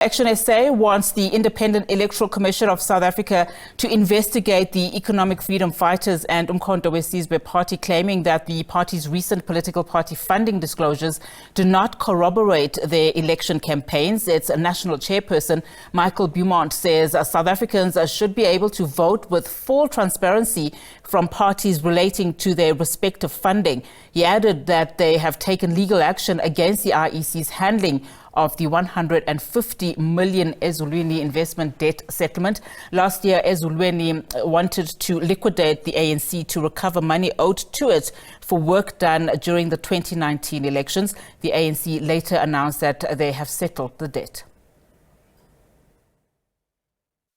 ActionSA wants the Independent Electoral Commission of South Africa to investigate the Economic Freedom Fighters and uMkhonto weSizwe party, claiming that the party's recent political party funding disclosures do not corroborate their election campaigns. Its national chairperson, Michael Beaumont, says South Africans should be able to vote with full transparency from parties relating to their respective funding. He added that they have taken legal action against the IEC's handling of the R150-million Ezulweni investment debt settlement. Last year, Ezulweni wanted to liquidate the ANC to recover money owed to it for work done during the 2019 elections. The ANC later announced that they have settled the debt.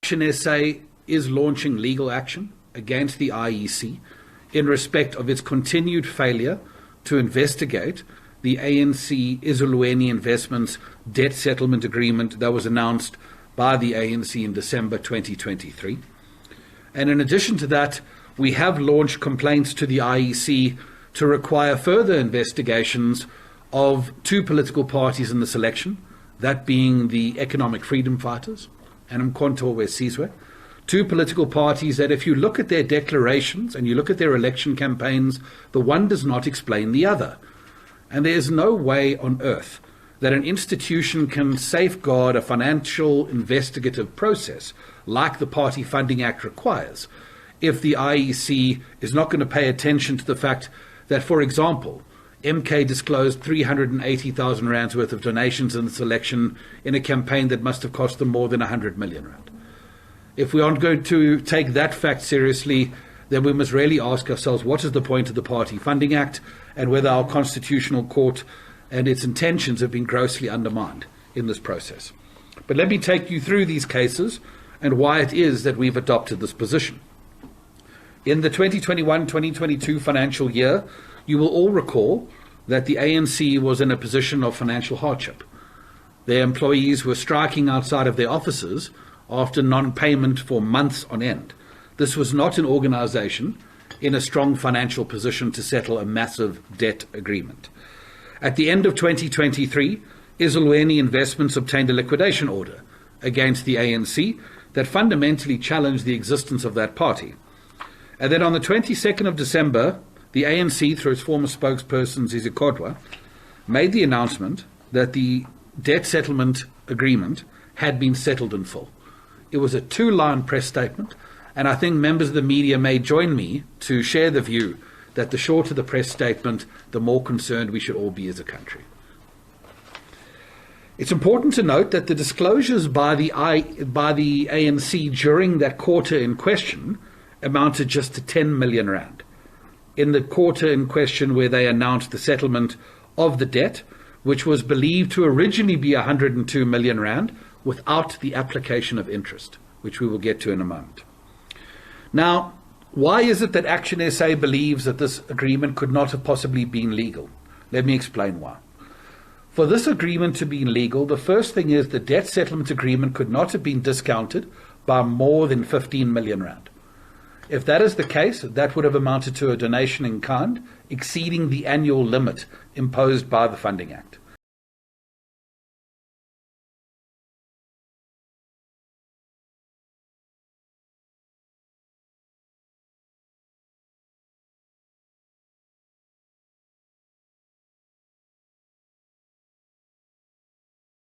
ActionSA is launching legal action against the IEC in respect of its continued failure to investigate the ANC Ezulweni Investments debt settlement agreement that was announced by the ANC in December 2023. And in addition to that, we have launched complaints to the IEC to require further investigations of two political parties in this election, that being the Economic Freedom Fighters and uMkhonto weSizwe, two political parties that, if you look at their declarations and you look at their election campaigns, the one does not explain the other. And there is no way on earth that an institution can safeguard a financial investigative process like the Party Funding Act requires if the IEC is not going to pay attention to the fact that, for example, MK disclosed 380,000 rands worth of donations in this election in a campaign that must have cost them more than 100 million rand. If we aren't going to take that fact seriously, then we must really ask ourselves, what is the point of the Party Funding Act, and whether our constitutional court and its intentions have been grossly undermined in this process. But let me take you through these cases and why it is that we've adopted this position. In the 2021-2022 financial year, you will all recall that the ANC was in a position of financial hardship. Their employees were striking outside of their offices after non-payment for months on end. This was not an organization in a strong financial position to settle a massive debt agreement. At the end of 2023, Ezulweni Investments obtained a liquidation order against the ANC that fundamentally challenged the existence of that party. And then on the 22nd of December, the ANC, through its former spokesperson, uMkhonto, made the announcement that the debt settlement agreement had been settled in full. It was a two-line press statement, and I think members of the media may join me to share the view that the shorter the press statement, the more concerned we should all be as a country. It's important to note that the disclosures by the ANC during that quarter in question amounted just to 10 million rand. In the quarter in question where they announced the settlement of the debt, which was believed to originally be 102 million rand without the application of interest, which we will get to in a moment. Now, why is it that ActionSA believes that this agreement could not have possibly been legal? Let me explain why. For this agreement to be legal, the first thing is the debt settlement agreement could not have been discounted by more than 15 million rand. If that is the case, that would have amounted to a donation in kind exceeding the annual limit imposed by the Funding Act.